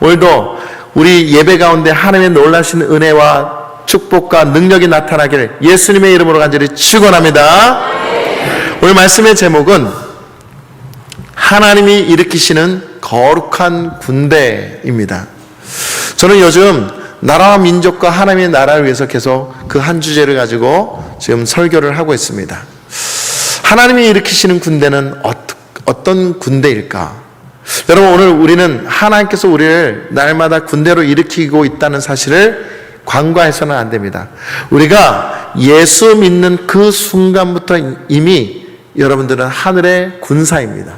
오늘도 우리 예배 가운데 하나님의 놀라신 은혜와 축복과 능력이 나타나기를 예수님의 이름으로 간절히 축원합니다. 오늘 말씀의 제목은 하나님이 일으키시는 거룩한 군대입니다. 저는 요즘 나라와 민족과 하나님의 나라를 위해서 계속 그 한 주제를 가지고 지금 설교를 하고 있습니다. 하나님이 일으키시는 군대는 어떤 군대일까? 여러분, 오늘 우리는 하나님께서 우리를 날마다 군대로 일으키고 있다는 사실을 간과해서는 안 됩니다. 우리가 예수 믿는 그 순간부터 이미 여러분들은 하늘의 군사입니다.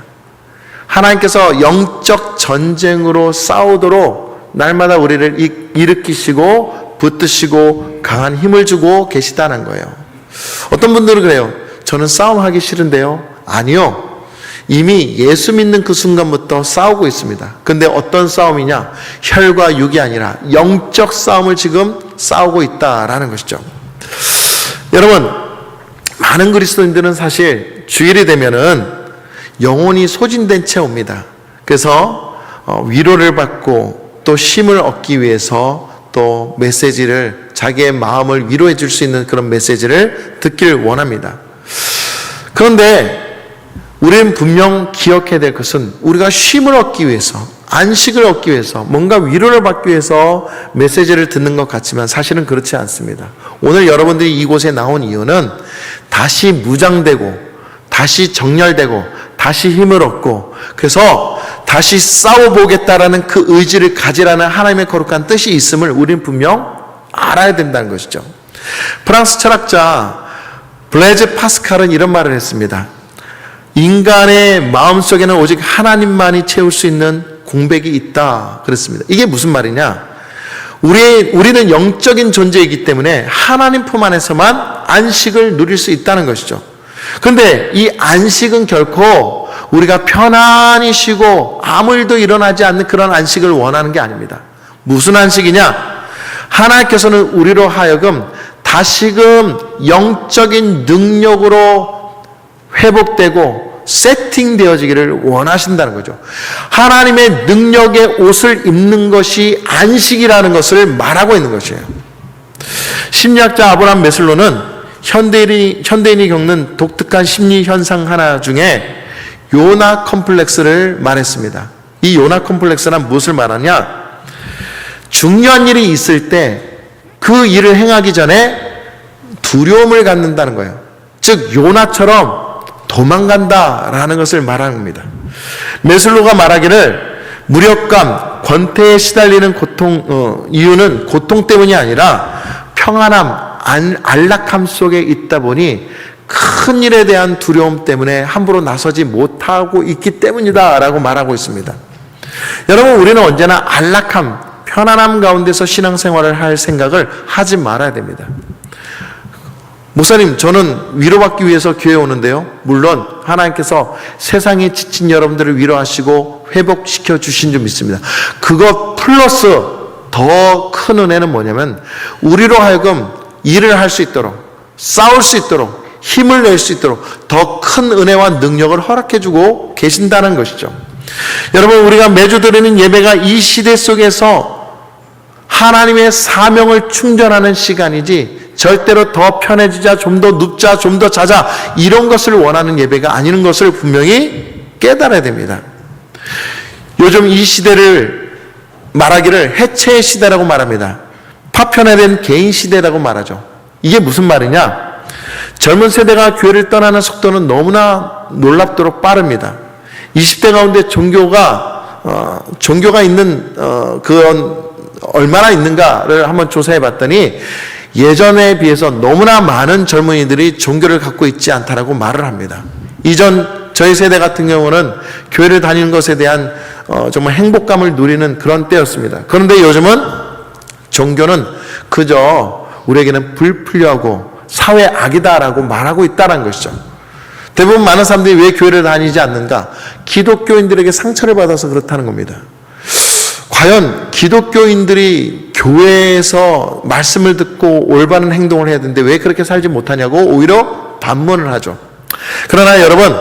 하나님께서 영적 전쟁으로 싸우도록 날마다 우리를 일으키시고 붙드시고 강한 힘을 주고 계시다는 거예요. 어떤 분들은 그래요. 저는 싸움하기 싫은데요. 아니요. 이미 예수 믿는 그 순간부터 싸우고 있습니다. 근데 어떤 싸움이냐? 혈과 육이 아니라 영적 싸움을 지금 싸우고 있다라는 것이죠. 여러분, 많은 그리스도인들은 사실 주일이 되면은 영혼이 소진된 채 옵니다. 그래서 위로를 받고 또 힘을 얻기 위해서 또 메시지를, 자기의 마음을 위로해 줄 수 있는 그런 메시지를 듣길 원합니다. 그런데 우리는 분명 기억해야 될 것은 우리가 쉼을 얻기 위해서, 안식을 얻기 위해서, 뭔가 위로를 받기 위해서 메시지를 듣는 것 같지만 사실은 그렇지 않습니다. 오늘 여러분들이 이곳에 나온 이유는 다시 무장되고 다시 정렬되고 다시 힘을 얻고 그래서 다시 싸워보겠다라는 그 의지를 가지라는 하나님의 거룩한 뜻이 있음을 우리는 분명 알아야 된다는 것이죠. 프랑스 철학자 블레즈 파스칼은 이런 말을 했습니다. 인간의 마음속에는 오직 하나님만이 채울 수 있는 공백이 있다 그랬습니다. 이게 무슨 말이냐? 우리는 영적인 존재이기 때문에 하나님 품 안에서만 안식을 누릴 수 있다는 것이죠. 그런데 이 안식은 결코 우리가 편안히 쉬고 아무 일도 일어나지 않는 그런 안식을 원하는 게 아닙니다. 무슨 안식이냐? 하나님께서는 우리로 하여금 다시금 영적인 능력으로 회복되고 세팅되어지기를 원하신다는 거죠. 하나님의 능력의 옷을 입는 것이 안식이라는 것을 말하고 있는 것이에요. 심리학자 아브라함 메슬로는 현대인이 겪는 독특한 심리 현상 하나 중에 요나 컴플렉스를 말했습니다. 이 요나 컴플렉스란 무엇을 말하냐? 중요한 일이 있을 때 그 일을 행하기 전에 두려움을 갖는다는 거예요. 즉 요나처럼 도망간다라는 것을 말하는 겁니다. 메슬로가 말하기를 무력감, 권태에 시달리는 이유는 고통 때문이 아니라 평안함, 안락함 속에 있다 보니 큰 일에 대한 두려움 때문에 함부로 나서지 못하고 있기 때문이다라고 말하고 있습니다. 여러분, 우리는 언제나 안락함, 편안함 가운데서 신앙생활을 할 생각을 하지 말아야 됩니다. 목사님, 저는 위로받기 위해서 교회에 오는데요. 물론 하나님께서 세상에 지친 여러분들을 위로하시고 회복시켜 주신 줄 믿습니다. 그것 플러스 더 큰 은혜는 뭐냐면 우리로 하여금 일을 할 수 있도록, 싸울 수 있도록, 힘을 낼 수 있도록 더 큰 은혜와 능력을 허락해 주고 계신다는 것이죠. 여러분, 우리가 매주 드리는 예배가 이 시대 속에서 하나님의 사명을 충전하는 시간이지 절대로 더 편해지자, 좀 더 눕자, 좀 더 자자 이런 것을 원하는 예배가 아니는 것을 분명히 깨달아야 됩니다. 요즘 이 시대를 말하기를 해체의 시대라고 말합니다. 파편화된 개인 시대라고 말하죠. 이게 무슨 말이냐? 젊은 세대가 교회를 떠나는 속도는 너무나 놀랍도록 빠릅니다. 20대 가운데 종교가 있는 그런 얼마나 있는가를 한번 조사해 봤더니 예전에 비해서 너무나 많은 젊은이들이 종교를 갖고 있지 않다라고 말을 합니다. 이전 저희 세대 같은 경우는 교회를 다니는 것에 대한 정말 행복감을 누리는 그런 때였습니다. 그런데 요즘은 종교는 그저 우리에게는 불필요하고 사회 악이다라고 말하고 있다는 것이죠. 대부분 많은 사람들이 왜 교회를 다니지 않는가? 기독교인들에게 상처를 받아서 그렇다는 겁니다. 과연 기독교인들이 교회에서 말씀을 듣고 올바른 행동을 해야 되는데 왜 그렇게 살지 못하냐고 오히려 반문을 하죠. 그러나 여러분,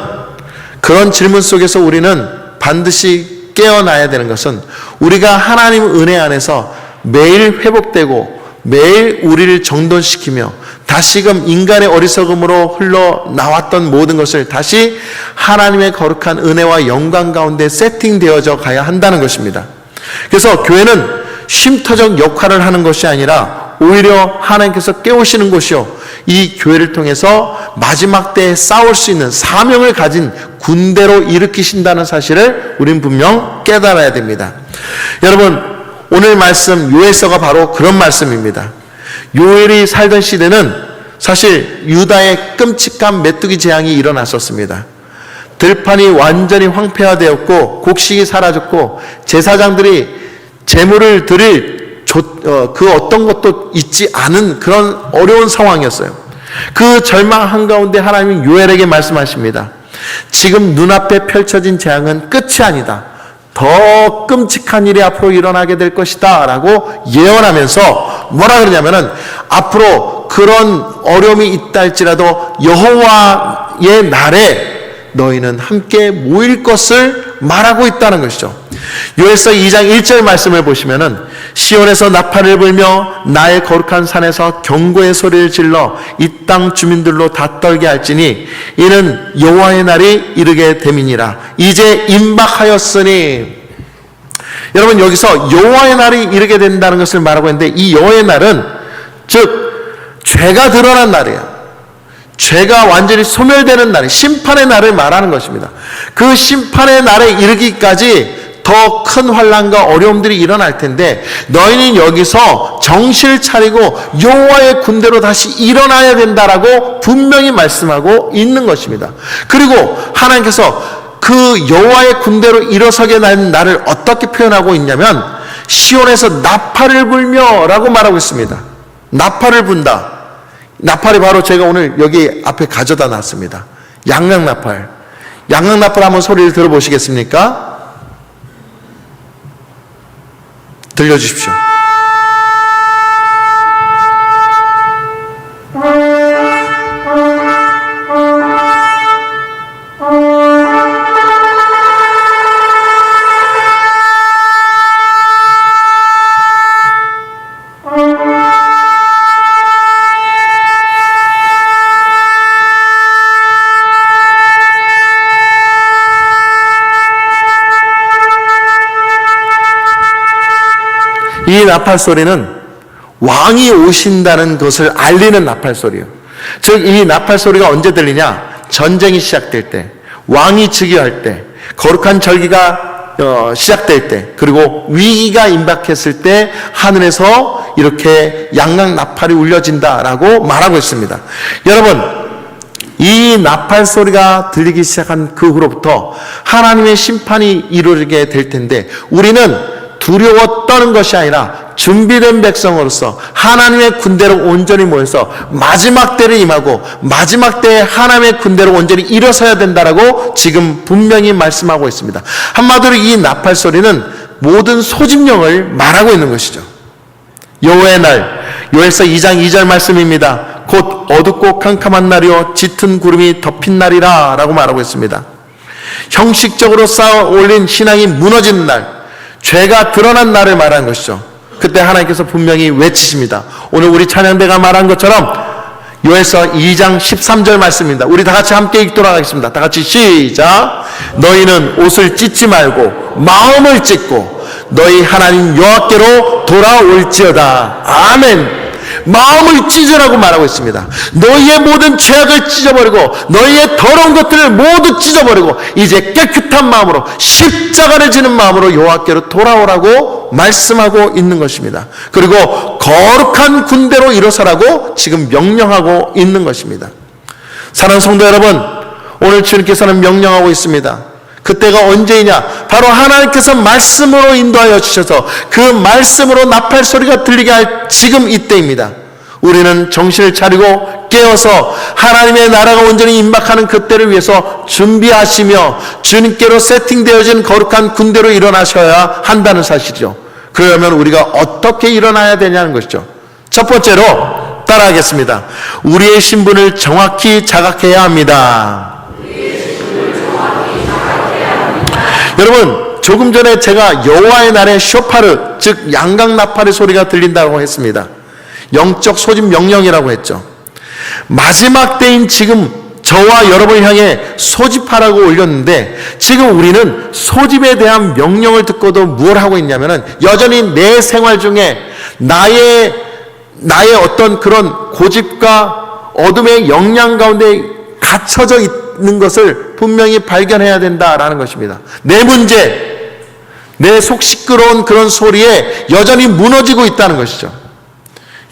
그런 질문 속에서 우리는 반드시 깨어나야 되는 것은 우리가 하나님 은혜 안에서 매일 회복되고 매일 우리를 정돈시키며 다시금 인간의 어리석음으로 흘러나왔던 모든 것을 다시 하나님의 거룩한 은혜와 영광 가운데 세팅되어져 가야 한다는 것입니다. 그래서 교회는 쉼터적 역할을 하는 것이 아니라 오히려 하나님께서 깨우시는 곳이요, 이 교회를 통해서 마지막 때에 싸울 수 있는 사명을 가진 군대로 일으키신다는 사실을 우린 분명 깨달아야 됩니다. 여러분, 오늘 말씀 요엘서가 바로 그런 말씀입니다. 요엘이 살던 시대는 사실 유다의 끔찍한 메뚜기 재앙이 일어났었습니다. 들판이 완전히 황폐화되었고 곡식이 사라졌고 제사장들이 제물을 드릴 그 어떤 것도 있지 않은 그런 어려운 상황이었어요. 그 절망 한가운데 하나님은 요엘에게 말씀하십니다. 지금 눈앞에 펼쳐진 재앙은 끝이 아니다. 더 끔찍한 일이 앞으로 일어나게 될 것이다 라고 예언하면서 뭐라 그러냐면은 앞으로 그런 어려움이 있다 할지라도 여호와의 날에 너희는 함께 모일 것을 말하고 있다는 것이죠. 요엘서 2장 1절 말씀을 보시면은 시온에서 나팔을 불며 나의 거룩한 산에서 경고의 소리를 질러 이 땅 주민들로 다 떨게 할지니 이는 여호와의 날이 이르게 됨이니라. 이제 임박하였으니. 여러분, 여기서 여호와의 날이 이르게 된다는 것을 말하고 있는데 이 여호와의 날은 즉 죄가 드러난 날이에요. 죄가 완전히 소멸되는 날, 심판의 날을 말하는 것입니다. 그 심판의 날에 이르기까지 더 큰 환난과 어려움들이 일어날 텐데 너희는 여기서 정신을 차리고 여호와의 군대로 다시 일어나야 된다라고 분명히 말씀하고 있는 것입니다. 그리고 하나님께서 그 여호와의 군대로 일어서게 된 날을 어떻게 표현하고 있냐면 시온에서 나팔을 불며 라고 말하고 있습니다. 나팔을 분다. 나팔이 바로 제가 오늘 여기 앞에 가져다 놨습니다. 양락나팔. 양락나팔 한번 소리를 들어보시겠습니까? 들려주십시오. 이 나팔 소리는 왕이 오신다는 것을 알리는 나팔 소리예요. 즉, 이 나팔 소리가 언제 들리냐? 전쟁이 시작될 때, 왕이 즉위할 때, 거룩한 절기가 시작될 때, 그리고 위기가 임박했을 때 하늘에서 이렇게 양락 나팔이 울려진다라고 말하고 있습니다. 여러분, 이 나팔 소리가 들리기 시작한 그 후로부터 하나님의 심판이 이루어지게 될 텐데 우리는 두려워 떠는 것이 아니라 준비된 백성으로서 하나님의 군대로 온전히 모여서 마지막 때를 임하고 마지막 때에 하나님의 군대로 온전히 일어서야 된다라고 지금 분명히 말씀하고 있습니다. 한마디로 이 나팔 소리는 모든 소집령을 말하고 있는 것이죠. 여호와의 날, 요엘서 2장 2절 말씀입니다. 곧 어둡고 캄캄한 날이요 짙은 구름이 덮인 날이라 라고 말하고 있습니다. 형식적으로 쌓아 올린 신앙이 무너지는 날, 죄가 드러난 날을 말하는 것이죠. 그때 하나님께서 분명히 외치십니다. 오늘 우리 찬양대가 말한 것처럼 요엘서 2장 13절 말씀입니다. 우리 다 같이 함께 읽도록 하겠습니다. 다 같이 시작. 너희는 옷을 찢지 말고 마음을 찢고 너희 하나님 여호와께로 돌아올지어다. 아멘. 마음을 찢으라고 말하고 있습니다. 너희의 모든 죄악을 찢어버리고 너희의 더러운 것들을 모두 찢어버리고 이제 깨끗한 마음으로 십자가를 지는 마음으로 여호와께로 돌아오라고 말씀하고 있는 것입니다. 그리고 거룩한 군대로 일어서라고 지금 명령하고 있는 것입니다. 사랑하는 성도 여러분, 오늘 주님께서는 명령하고 있습니다. 그때가 언제이냐? 바로 하나님께서 말씀으로 인도하여 주셔서 그 말씀으로 나팔 소리가 들리게 할 지금 이때입니다. 우리는 정신을 차리고 깨어서 하나님의 나라가 온전히 임박하는 그때를 위해서 준비하시며 주님께로 세팅되어진 거룩한 군대로 일어나셔야 한다는 사실이죠. 그러면 우리가 어떻게 일어나야 되냐는 것이죠. 첫 번째로 따라하겠습니다. 우리의 신분을 정확히 자각해야 합니다. 여러분, 조금 전에 제가 여호와의 날에 쇼파르, 즉 양강나팔의 소리가 들린다고 했습니다. 영적 소집 명령이라고 했죠. 마지막 때인 지금 저와 여러분을 향해 소집하라고 올렸는데, 지금 우리는 소집에 대한 명령을 듣고도 뭘 하고 있냐면은 여전히 내 생활 중에 나의 어떤 그런 고집과 어둠의 영향 가운데 갇혀져 있는 것을 분명히 발견해야 된다라는 것입니다. 내 문제, 내 속 시끄러운 그런 소리에 여전히 무너지고 있다는 것이죠.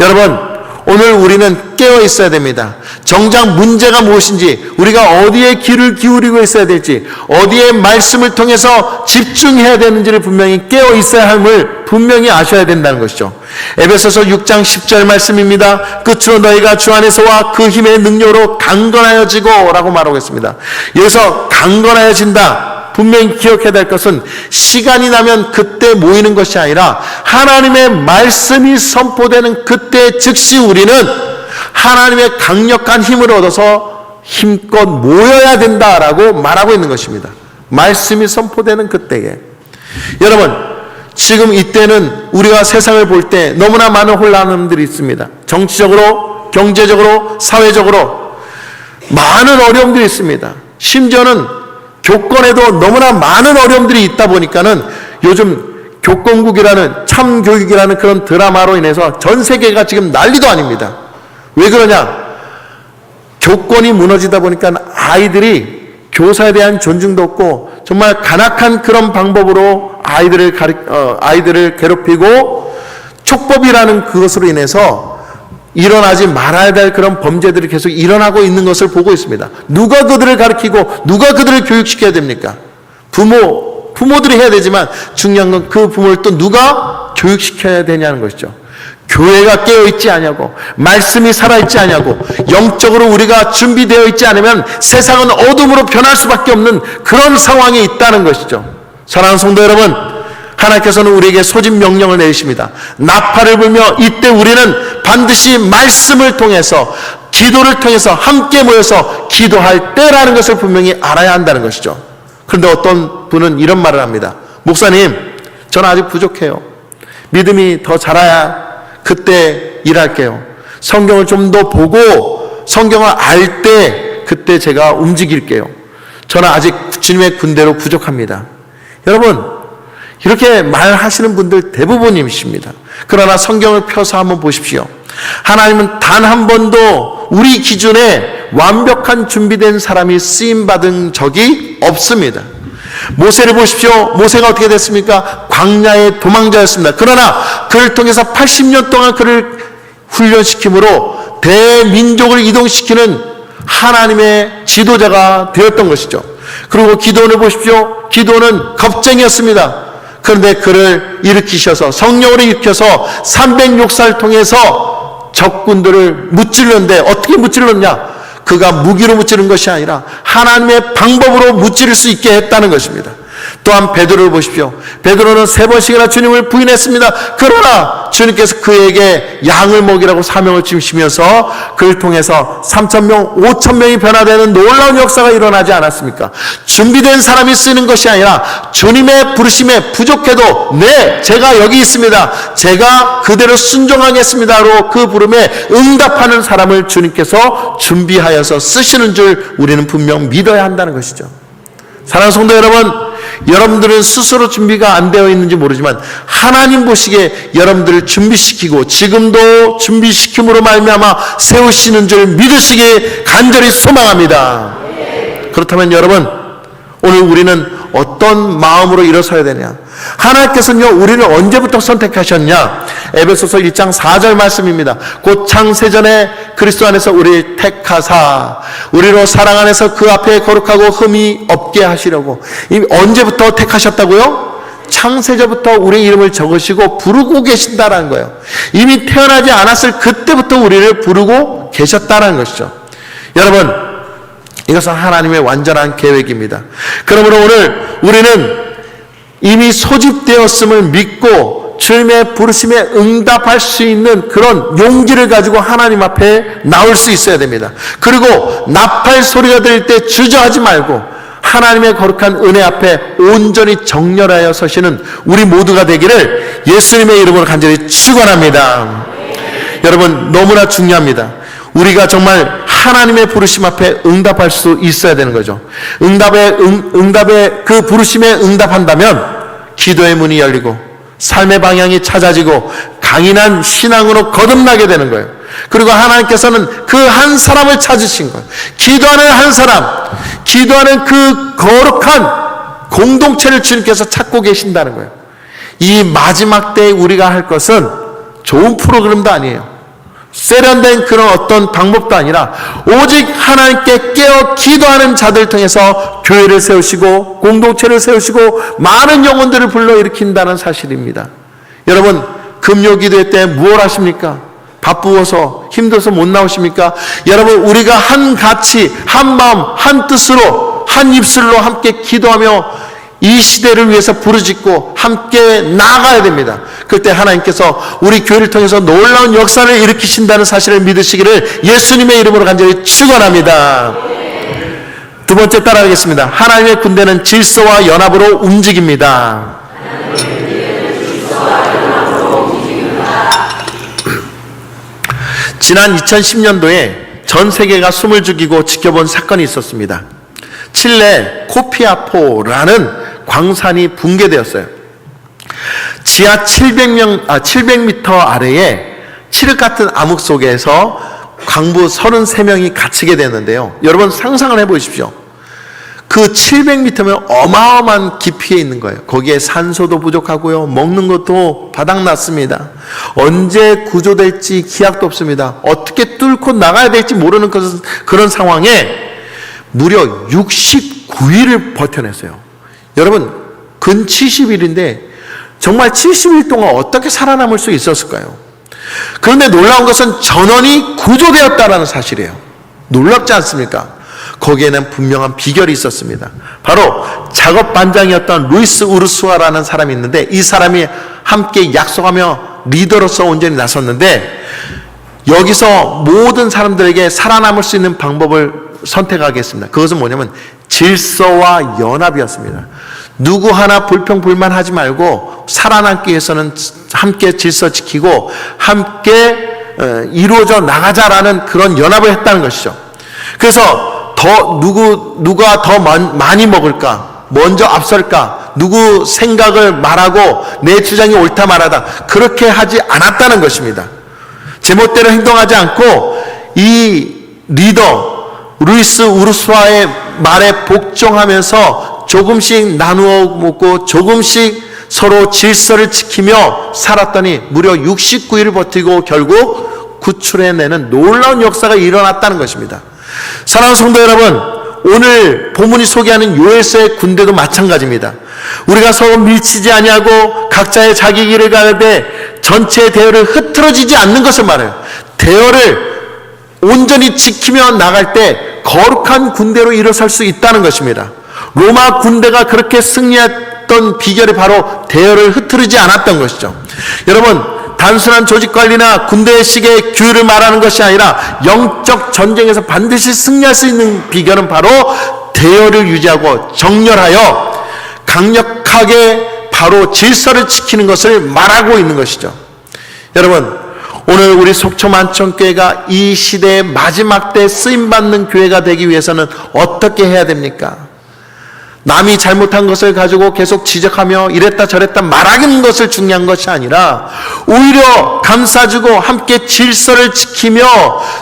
여러분, 오늘 우리는 깨어 있어야 됩니다. 정작 문제가 무엇인지, 우리가 어디에 귀를 기울이고 있어야 될지, 어디에 말씀을 통해서 집중해야 되는지를 분명히 깨어 있어야 함을 분명히 아셔야 된다는 것이죠. 에베소서 6장 10절 말씀입니다. 끝으로 너희가 주 안에서와 그 힘의 능력으로 강건하여지고 라고 말하고 있습니다. 여기서 강건하여진다, 분명히 기억해야 될 것은 시간이 나면 그때 모이는 것이 아니라 하나님의 말씀이 선포되는 그때 즉시 우리는 하나님의 강력한 힘을 얻어서 힘껏 모여야 된다라고 말하고 있는 것입니다. 말씀이 선포되는 그때에. 여러분, 지금 이때는 우리가 세상을 볼 때 너무나 많은 혼란들이 있습니다. 정치적으로, 경제적으로, 사회적으로 많은 어려움들이 있습니다. 심지어는 교권에도 너무나 많은 어려움들이 있다 보니까는 요즘 교권국이라는, 참교육이라는 그런 드라마로 인해서 전 세계가 지금 난리도 아닙니다. 왜 그러냐? 교권이 무너지다 보니까 아이들이 교사에 대한 존중도 없고 정말 간악한 그런 방법으로 아이들을 괴롭히고 촉법이라는 그것으로 인해서 일어나지 말아야 될 그런 범죄들이 계속 일어나고 있는 것을 보고 있습니다. 누가 그들을 가르치고 누가 그들을 교육시켜야 됩니까? 부모들이 해야 되지만 중요한 건 그 부모를 또 누가 교육시켜야 되냐는 것이죠. 교회가 깨어있지 않냐고, 말씀이 살아있지 않냐고, 영적으로 우리가 준비되어 있지 않으면 세상은 어둠으로 변할 수밖에 없는 그런 상황에 있다는 것이죠. 사랑하는 성도 여러분, 하나님께서는 우리에게 소집 명령을 내리십니다. 나팔을 불며 이때 우리는 반드시 말씀을 통해서, 기도를 통해서 함께 모여서 기도할 때라는 것을 분명히 알아야 한다는 것이죠. 그런데 어떤 분은 이런 말을 합니다. 목사님, 저는 아직 부족해요. 믿음이 더 자라야 그때 일할게요. 성경을 좀 더 보고 성경을 알 때 그때 제가 움직일게요. 저는 아직 주님의 군대로 부족합니다. 여러분, 이렇게 말하시는 분들 대부분이십니다. 그러나 성경을 펴서 한번 보십시오. 하나님은 단 한 번도 우리 기준에 완벽한 준비된 사람이 쓰임받은 적이 없습니다. 모세를 보십시오. 모세가 어떻게 됐습니까? 광야의 도망자였습니다. 그러나 그를 통해서 80년 동안 그를 훈련시킴으로 대민족을 이동시키는 하나님의 지도자가 되었던 것이죠. 그리고 기도원을 보십시오. 기도원은 겁쟁이였습니다. 그런데 그를 일으키셔서, 성령으로 일으켜서 306살 통해서 적군들을 무찌르는데 어떻게 무찌르느냐? 그가 무기로 무찌른 것이 아니라 하나님의 방법으로 무찌를 수 있게 했다는 것입니다. 또한 베드로를 보십시오. 베드로는 3번씩이나 주님을 부인했습니다. 그러나 주님께서 그에게 양을 먹이라고 사명을 주시면서 그를 통해서 3,000명, 5,000명이 변화되는 놀라운 역사가 일어나지 않았습니까? 준비된 사람이 쓰는 것이 아니라 주님의 부르심에 부족해도 네, 제가 여기 있습니다. 제가 그대로 순종하겠습니다로 그 부름에 응답하는 사람을 주님께서 준비하여서 쓰시는 줄 우리는 분명 믿어야 한다는 것이죠. 사랑하는 성도 여러분, 여러분들은 스스로 준비가 안 되어 있는지 모르지만 하나님 보시기에 여러분들을 준비시키고 지금도 준비시킴으로 말미암아 세우시는 줄 믿으시기 간절히 소망합니다. 그렇다면 여러분, 오늘 우리는 어떤 마음으로 일어서야 되냐? 하나님께서는요, 우리를 언제부터 선택하셨냐? 에베소서 1장 4절 말씀입니다. 곧 창세전에 그리스도 안에서 우리를 택하사 우리로 사랑 안에서 그 앞에 거룩하고 흠이 없게 하시려고. 이미 언제부터 택하셨다고요? 창세전부터 우리 이름을 적으시고 부르고 계신다라는 거예요. 이미 태어나지 않았을 그때부터 우리를 부르고 계셨다라는 것이죠. 여러분, 이것은 하나님의 완전한 계획입니다. 그러므로 오늘 우리는 이미 소집되었음을 믿고 주님의 부르심에 응답할 수 있는 그런 용기를 가지고 하나님 앞에 나올 수 있어야 됩니다. 그리고 나팔 소리가 들릴 때 주저하지 말고 하나님의 거룩한 은혜 앞에 온전히 정렬하여 서시는 우리 모두가 되기를 예수님의 이름으로 간절히 축원합니다. 여러분, 너무나 중요합니다. 우리가 정말 하나님의 부르심 앞에 응답할 수 있어야 되는 거죠. 응답의 그 부르심에 응답한다면 기도의 문이 열리고 삶의 방향이 찾아지고 강인한 신앙으로 거듭나게 되는 거예요. 그리고 하나님께서는 그 한 사람을 찾으신 거예요. 기도하는 한 사람, 기도하는 그 거룩한 공동체를 주님께서 찾고 계신다는 거예요. 이 마지막 때에 우리가 할 것은 좋은 프로그램도 아니에요. 세련된 그런 어떤 방법도 아니라 오직 하나님께 깨어 기도하는 자들 통해서 교회를 세우시고 공동체를 세우시고 많은 영혼들을 불러일으킨다는 사실입니다. 여러분, 금요 기도회 때 무엇 하십니까? 바쁘어서 힘들어서 못 나오십니까? 여러분, 우리가 한 가치, 한 마음, 한 뜻으로 한 입술로 함께 기도하며 이 시대를 위해서 부르짖고 함께 나아가야 됩니다. 그때 하나님께서 우리 교회를 통해서 놀라운 역사를 일으키신다는 사실을 믿으시기를 예수님의 이름으로 간절히 축원합니다. 두 번째 따라하겠습니다. 하나님의 군대는 질서와 연합으로 움직입니다. 지난 2010년도에 전 세계가 숨을 죽이고 지켜본 사건이 있었습니다. 칠레 코피아포라는 광산이 붕괴되었어요. 지하 700m 아래에 칠흑 같은 암흑 속에서 광부 33명이 갇히게 됐는데요. 여러분 상상을 해보십시오. 그 700m면 어마어마한 깊이에 있는 거예요. 거기에 산소도 부족하고요. 먹는 것도 바닥났습니다. 언제 구조될지 기약도 없습니다. 어떻게 뚫고 나가야 될지 모르는 그런 상황에 무려 69일을 버텨냈어요. 여러분, 근 70일인데 정말 70일 동안 어떻게 살아남을 수 있었을까요? 그런데 놀라운 것은 전원이 구조되었다는 사실이에요. 놀랍지 않습니까? 거기에는 분명한 비결이 있었습니다. 바로 작업 반장이었던 루이스 우르수아라는 사람이 있는데 이 사람이 함께 약속하며 리더로서 온전히 나섰는데 여기서 모든 사람들에게 살아남을 수 있는 방법을 선택하겠습니다. 그것은 뭐냐면 질서와 연합이었습니다. 누구 하나 불평불만하지 말고 살아남기 위해서는 함께 질서 지키고 함께 이루어져 나가자라는 그런 연합을 했다는 것이죠. 그래서 누가 더 많이 먹을까? 먼저 앞설까? 누구 생각을 말하고 내 주장이 옳다 말하다 그렇게 하지 않았다는 것입니다. 제멋대로 행동하지 않고 이 리더 루이스 우르수아의 말에 복종하면서 조금씩 나누어 먹고 조금씩 서로 질서를 지키며 살았더니 무려 69일을 버티고 결국 구출해내는 놀라운 역사가 일어났다는 것입니다. 사랑하는 성도 여러분, 오늘 본문이 소개하는 요엘서의 군대도 마찬가지입니다. 우리가 서로 밀치지 아니하고 각자의 자기 길을 가되 전체의 대열을 흐트러지지 않는 것을 말해요. 대열을 온전히 지키며 나갈 때 거룩한 군대로 일어설 수 있다는 것입니다. 로마 군대가 그렇게 승리했던 비결이 바로 대열을 흐트르지 않았던 것이죠. 여러분, 단순한 조직관리나 군대식의 규율을 말하는 것이 아니라 영적 전쟁에서 반드시 승리할 수 있는 비결은 바로 대열을 유지하고 정렬하여 강력하게 바로 질서를 지키는 것을 말하고 있는 것이죠. 여러분, 오늘 우리 속초만천교회가 이 시대의 마지막 때 쓰임받는 교회가 되기 위해서는 어떻게 해야 됩니까? 남이 잘못한 것을 가지고 계속 지적하며 이랬다 저랬다 말하는 것을 중요한 것이 아니라 오히려 감싸주고 함께 질서를 지키며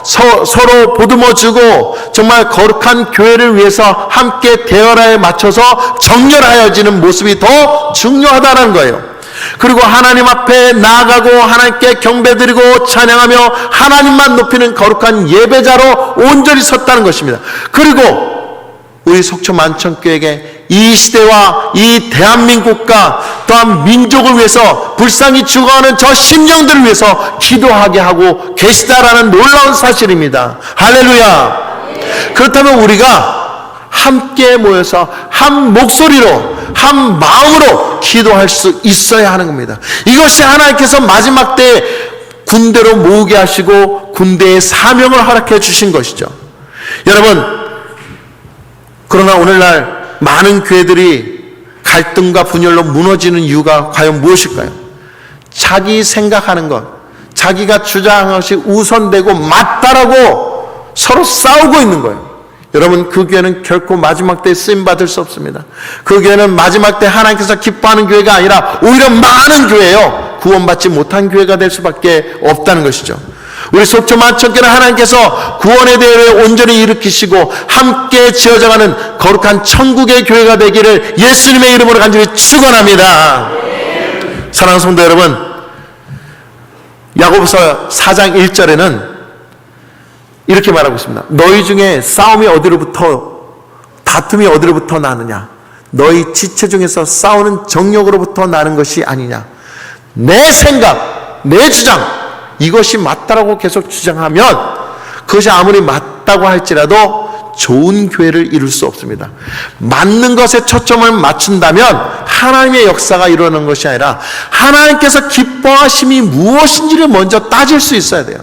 서로 보듬어주고 정말 거룩한 교회를 위해서 함께 대열하에 맞춰서 정렬하여지는 모습이 더 중요하다는 거예요. 그리고 하나님 앞에 나아가고 하나님께 경배드리고 찬양하며 하나님만 높이는 거룩한 예배자로 온전히 섰다는 것입니다. 그리고 우리 속초 만천교회에게 이 시대와 이 대한민국과 또한 민족을 위해서 불쌍히 죽어가는 저 심령들을 위해서 기도하게 하고 계시다라는 놀라운 사실입니다. 할렐루야. 그렇다면 우리가 함께 모여서 한 목소리로 한 마음으로 기도할 수 있어야 하는 겁니다. 이것이 하나님께서 마지막 때 군대로 모으게 하시고 군대의 사명을 허락해 주신 것이죠. 여러분, 그러나 오늘날 많은 교회들이 갈등과 분열로 무너지는 이유가 과연 무엇일까요? 자기 생각하는 것, 자기가 주장하는 것이 우선되고 맞다라고 서로 싸우고 있는 거예요. 여러분, 그 교회는 결코 마지막 때에 쓰임받을 수 없습니다. 그 교회는 마지막 때 하나님께서 기뻐하는 교회가 아니라 오히려 망하는 교회예요. 구원받지 못한 교회가 될 수밖에 없다는 것이죠. 우리 속초 만천교는 하나님께서 구원의 대회를 온전히 일으키시고 함께 지어져가는 거룩한 천국의 교회가 되기를 예수님의 이름으로 간절히 축원합니다. 사랑하는 성도 여러분, 야고보서 4장 1절에는 이렇게 말하고 있습니다. 너희 중에 싸움이 다툼이 어디로부터 나느냐? 너희 지체 중에서 싸우는 정욕으로부터 나는 것이 아니냐? 내 생각, 내 주장, 이것이 맞다라고 계속 주장하면 그것이 아무리 맞다고 할지라도 좋은 교회를 이룰 수 없습니다. 맞는 것에 초점을 맞춘다면 하나님의 역사가 일어나는 것이 아니라 하나님께서 기뻐하심이 무엇인지를 먼저 따질 수 있어야 돼요.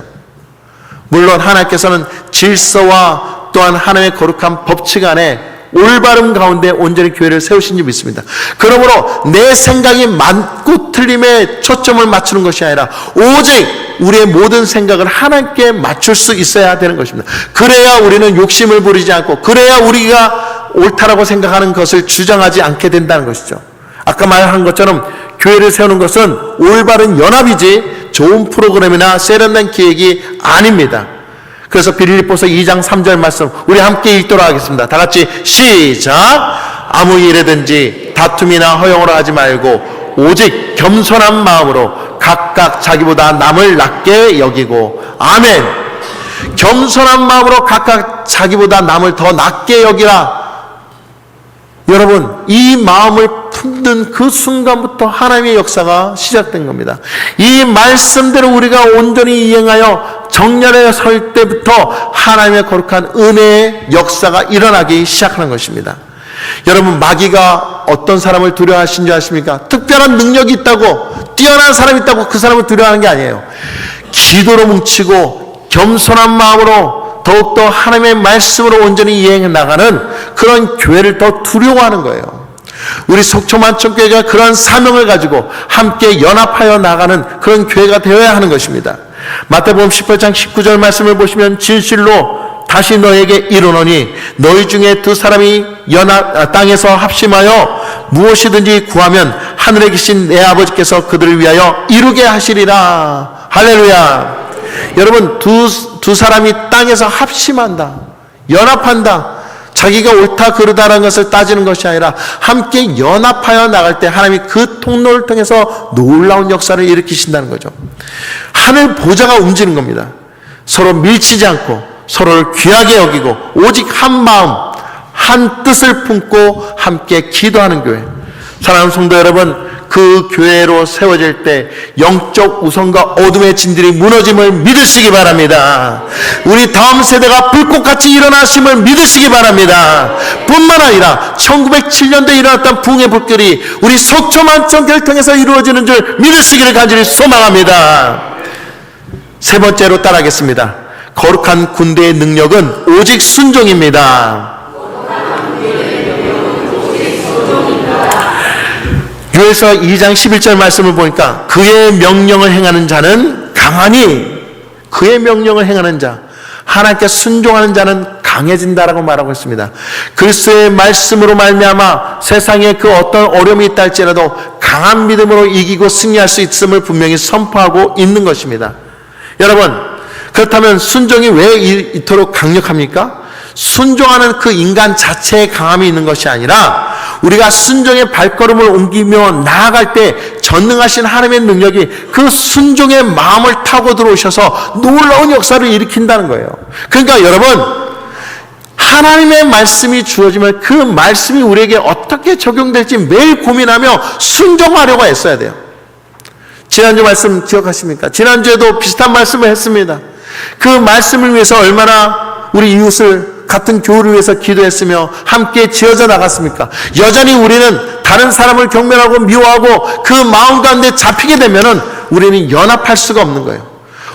물론 하나님께서는 질서와 또한 하나님의 거룩한 법칙 안에 올바름 가운데 온전히 교회를 세우신 줄 믿습니다. 그러므로 내 생각이 맞고 틀림에 초점을 맞추는 것이 아니라 오직 우리의 모든 생각을 하나님께 맞출 수 있어야 되는 것입니다. 그래야 우리는 욕심을 부리지 않고, 그래야 우리가 옳다라고 생각하는 것을 주장하지 않게 된다는 것이죠. 아까 말한 것처럼 교회를 세우는 것은 올바른 연합이지 좋은 프로그램이나 세련된 기획이 아닙니다. 그래서 빌립보서 2장 3절 말씀 우리 함께 읽도록 하겠습니다. 다 같이 시작. 아무 일에든지 다툼이나 허용으로 하지 말고 오직 겸손한 마음으로 각각 자기보다 남을 낮게 여기고. 아멘. 겸손한 마음으로 각각 자기보다 남을 더 낮게 여기라. 여러분, 이 마음을 품는 그 순간부터 하나님의 역사가 시작된 겁니다. 이 말씀대로 우리가 온전히 이행하여 정렬에 설 때부터 하나님의 거룩한 은혜의 역사가 일어나기 시작하는 것입니다. 여러분, 마귀가 어떤 사람을 두려워하신 줄 아십니까? 특별한 능력이 있다고, 뛰어난 사람이 있다고 그 사람을 두려워하는 게 아니에요. 기도로 뭉치고 겸손한 마음으로 더욱더 하나님의 말씀으로 온전히 이행해 나가는 그런 교회를 더 두려워하는 거예요. 우리 속초만천교회가 그런 사명을 가지고 함께 연합하여 나가는 그런 교회가 되어야 하는 것입니다. 마태복음 18장 19절 말씀을 보시면 진실로 다시 너에게 이르노니 너희 중에 두 사람이 땅에서 합심하여 무엇이든지 구하면 하늘에 계신 내 아버지께서 그들을 위하여 이루게 하시리라. 할렐루야. 여러분, 두 사람이 땅에서 합심한다, 연합한다, 자기가 옳다 그르다라는 것을 따지는 것이 아니라 함께 연합하여 나갈 때 하나님이 그 통로를 통해서 놀라운 역사를 일으키신다는 거죠. 하늘 보좌가 움직이는 겁니다. 서로 밀치지 않고 서로를 귀하게 여기고 오직 한 마음 한 뜻을 품고 함께 기도하는 교회. 사랑하는 성도 여러분, 그 교회로 세워질 때 영적 우선과 어둠의 진들이 무너짐을 믿으시기 바랍니다. 우리 다음 세대가 불꽃같이 일어나심을 믿으시기 바랍니다. 뿐만 아니라 1907년도에 일어났던 붕의 불길이 우리 속초만천교회를 통해서 이루어지는 줄 믿으시기를 간절히 소망합니다. 세 번째로 따라하겠습니다. 거룩한 군대의 능력은 오직 순종입니다. 요에서 2장 11절 말씀을 보니까 그의 명령을 행하는 자는 강하니, 그의 명령을 행하는 자, 하나님께 순종하는 자는 강해진다라고 말하고 있습니다. 그리스도의 말씀으로 말미암아 세상에 그 어떤 어려움이 있다 할지라도 강한 믿음으로 이기고 승리할 수 있음을 분명히 선포하고 있는 것입니다. 여러분, 그렇다면 순종이 왜 이토록 강력합니까? 순종하는 그 인간 자체에 강함이 있는 것이 아니라 우리가 순종의 발걸음을 옮기며 나아갈 때 전능하신 하나님의 능력이 그 순종의 마음을 타고 들어오셔서 놀라운 역사를 일으킨다는 거예요. 그러니까 여러분, 하나님의 말씀이 주어지면 그 말씀이 우리에게 어떻게 적용될지 매일 고민하며 순종하려고 애써야 돼요. 지난주 말씀 기억하십니까? 지난주에도 비슷한 말씀을 했습니다. 그 말씀을 위해서 얼마나 우리 이웃을 같은 교우를 위해서 기도했으며 함께 지어져 나갔습니까? 여전히 우리는 다른 사람을 경멸하고 미워하고 그 마음 가운데 잡히게 되면은 우리는 연합할 수가 없는 거예요.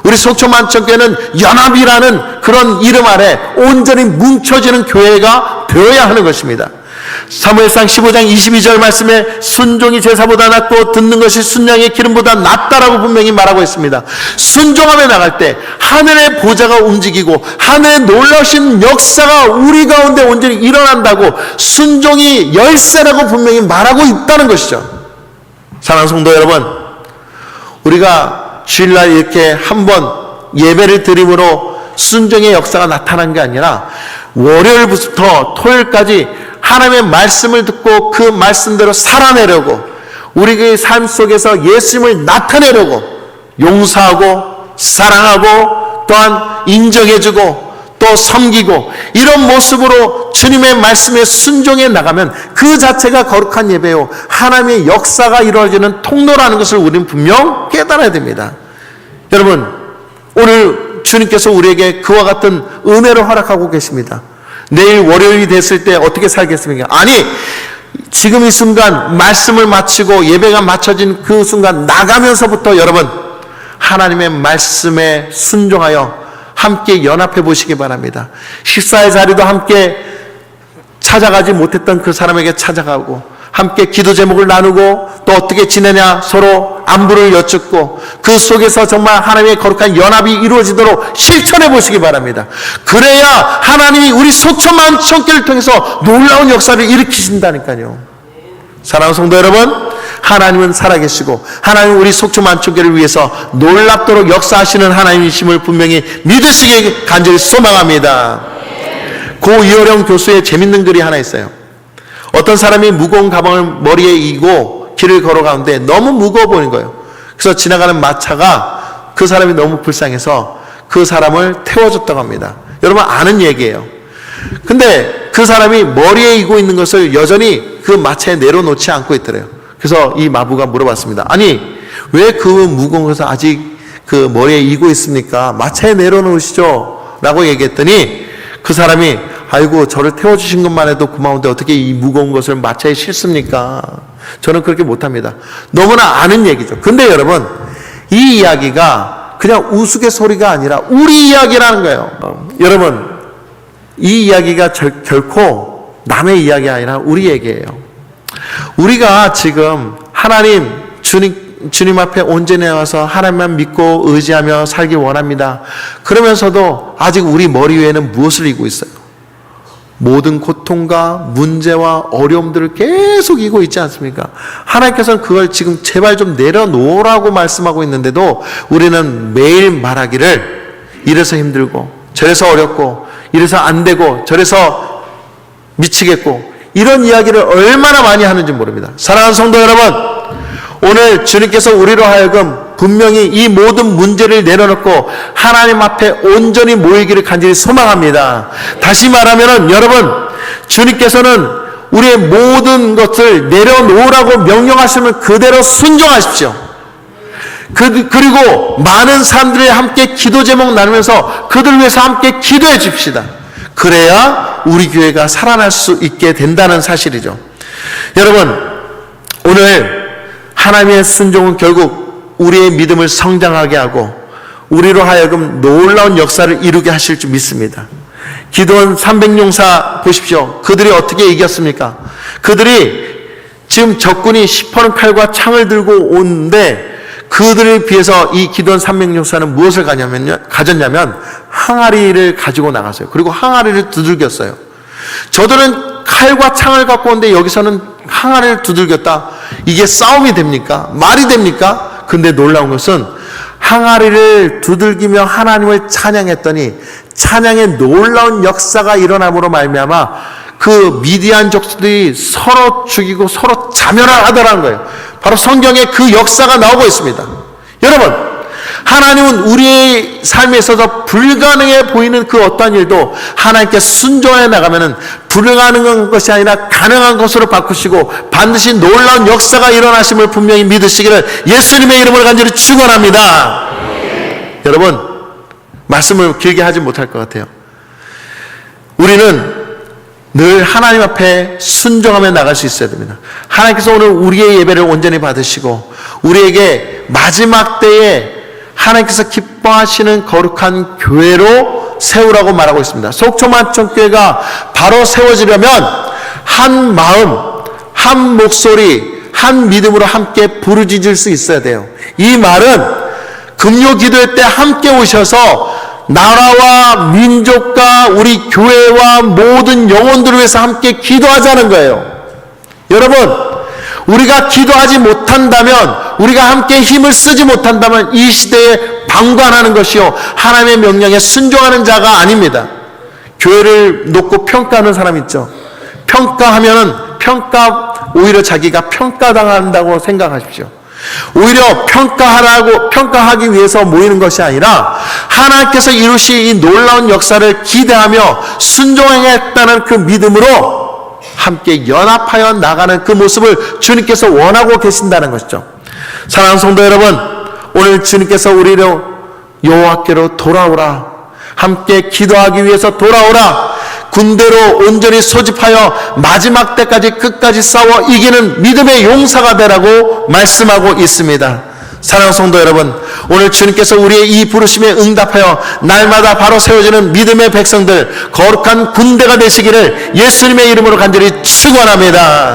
우리 속초만천교회는 연합이라는 그런 이름 아래 온전히 뭉쳐지는 교회가 되어야 하는 것입니다. 사무엘상 15장 22절 말씀에 순종이 제사보다 낫고 듣는 것이 순양의 기름보다 낫다라고 분명히 말하고 있습니다. 순종하며 나갈 때 하늘의 보좌가 움직이고 하늘의 놀라우신 역사가 우리 가운데 온전히 일어난다고 순종이 열쇠라고 분명히 말하고 있다는 것이죠. 사랑하는 성도 여러분, 우리가 주일날 이렇게 한번 예배를 드림으로 순종의 역사가 나타난 게 아니라 월요일부터 토요일까지 하나님의 말씀을 듣고 그 말씀대로 살아내려고 우리의 삶 속에서 예수님을 나타내려고 용서하고 사랑하고 또한 인정해주고 또 섬기고 이런 모습으로 주님의 말씀에 순종해 나가면 그 자체가 거룩한 예배요 하나님의 역사가 이루어지는 통로라는 것을 우리는 분명 깨달아야 됩니다. 여러분, 오늘 주님께서 우리에게 그와 같은 은혜를 허락하고 계십니다. 내일 월요일이 됐을 때 어떻게 살겠습니까? 아니, 지금 이 순간 말씀을 마치고 예배가 마쳐진 그 순간 나가면서부터 여러분 하나님의 말씀에 순종하여 함께 연합해 보시기 바랍니다. 식사의 자리도 함께 찾아가지 못했던 그 사람에게 찾아가고 함께 기도 제목을 나누고 또 어떻게 지내냐 서로 안부를 여쭙고 그 속에서 정말 하나님의 거룩한 연합이 이루어지도록 실천해 보시기 바랍니다. 그래야 하나님이 우리 소천만천교를 통해서 놀라운 역사를 일으키신다니까요. 사랑하는 성도 여러분, 하나님은 살아계시고 하나님은 우리 속초만천교를 위해서 놀랍도록 역사하시는 하나님이심을 분명히 믿으시길 간절히 소망합니다. 고 이호령 교수의 재밌는 글이 하나 있어요. 어떤 사람이 무거운 가방을 머리에 이고 길을 걸어가는데 너무 무거워 보이는 거예요. 그래서 지나가는 마차가 그 사람이 너무 불쌍해서 그 사람을 태워줬다고 합니다. 여러분 아는 얘기예요. 근데 그 사람이 머리에 이고 있는 것을 여전히 그 마차에 내려놓지 않고 있더래요. 그래서 이 마부가 물어봤습니다. 아니, 왜 그 무거운 것을 아직 그 머리에 이고 있습니까? 마차에 내려놓으시죠. 라고 얘기했더니 그 사람이 아이고, 저를 태워주신 것만 해도 고마운데 어떻게 이 무거운 것을 마차에 싣습니까? 저는 그렇게 못합니다. 너무나 아는 얘기죠. 근데 여러분, 이 이야기가 그냥 우스갯소리가 아니라 우리 이야기라는 거예요. 여러분, 이 이야기가 결코 남의 이야기가 아니라 우리 얘기예요. 우리가 지금 하나님, 주님 앞에 온전히 와서 하나님만 믿고 의지하며 살기 원합니다. 그러면서도 아직 우리 머리 위에는 무엇을 이고 있어요? 모든 고통과 문제와 어려움들을 계속 이고 있지 않습니까? 하나님께서는 그걸 지금 제발 좀 내려놓으라고 말씀하고 있는데도 우리는 매일 말하기를 이래서 힘들고 저래서 어렵고 이래서 안 되고 저래서 미치겠고 이런 이야기를 얼마나 많이 하는지 모릅니다. 사랑하는 성도 여러분, 오늘 주님께서 우리로 하여금 분명히 이 모든 문제를 내려놓고 하나님 앞에 온전히 모이기를 간절히 소망합니다. 다시 말하면 여러분, 주님께서는 우리의 모든 것을 내려놓으라고 명령하시면 그대로 순종하십시오. 그리고 많은 사람들이 함께 기도 제목 나누면서 그들 위해서 함께 기도해 줍시다. 그래야 우리 교회가 살아날 수 있게 된다는 사실이죠. 여러분, 오늘 하나님의 순종은 결국 우리의 믿음을 성장하게 하고 우리로 하여금 놀라운 역사를 이루게 하실 줄 믿습니다. 기드온 300용사 보십시오. 그들이 어떻게 이겼습니까? 그들이 지금 적군이 시퍼런 칼과 창을 들고 오는데 그들에 비해서 이 기드온 300용사는 무엇을 가졌냐면 항아리를 가지고 나갔어요. 그리고 항아리를 두들겼어요. 저들은 칼과 창을 갖고 오는데 여기서는 항아리를 두들겼다. 이게 싸움이 됩니까? 말이 됩니까? 근데 놀라운 것은 항아리를 두들기며 하나님을 찬양했더니 찬양의 놀라운 역사가 일어남으로 말미암아 그 미디안 족속들이 서로 죽이고 서로 자멸하더라는 거예요. 바로 성경에 그 역사가 나오고 있습니다. 여러분, 하나님은 우리의 삶에 있어서 불가능해 보이는 그 어떠한 일도 하나님께 순종해 나가면은 불가능한 것이 아니라 가능한 것으로 바꾸시고 반드시 놀라운 역사가 일어나심을 분명히 믿으시기를 예수님의 이름으로 간절히 축원합니다. 여러분, 말씀을 길게 하지 못할 것 같아요. 우리는 늘 하나님 앞에 순종하며 나갈 수 있어야 됩니다. 하나님께서 오늘 우리의 예배를 온전히 받으시고 우리에게 마지막 때에 하나님께서 기뻐하시는 거룩한 교회로 세우라고 말하고 있습니다. 속초만천교회가 바로 세워지려면 한 마음, 한 목소리, 한 믿음으로 함께 부르짖을 수 있어야 돼요. 이 말은 금요 기도회 때 함께 오셔서 나라와 민족과 우리 교회와 모든 영혼들을 위해서 함께 기도하자는 거예요. 여러분, 우리가 기도하지 못한다면, 우리가 함께 힘을 쓰지 못한다면 이 시대에 방관하는 것이요, 하나님의 명령에 순종하는 자가 아닙니다. 교회를 놓고 평가하는 사람 있죠. 오히려 자기가 평가당한다고 생각하십시오. 오히려 평가하기 위해서 모이는 것이 아니라 하나님께서 이루신 이 놀라운 역사를 기대하며 순종하겠다는 그 믿음으로 함께 연합하여 나가는 그 모습을 주님께서 원하고 계신다는 것이죠. 사랑하는 성도 여러분, 오늘 주님께서 우리로 여호와께로 돌아오라, 함께 기도하기 위해서 돌아오라, 군대로 온전히 소집하여 마지막 때까지 끝까지 싸워 이기는 믿음의 용사가 되라고 말씀하고 있습니다. 사랑하는 성도 여러분, 오늘 주님께서 우리의 이 부르심에 응답하여 날마다 바로 세워지는 믿음의 백성들, 거룩한 군대가 되시기를 예수님의 이름으로 간절히 축원합니다.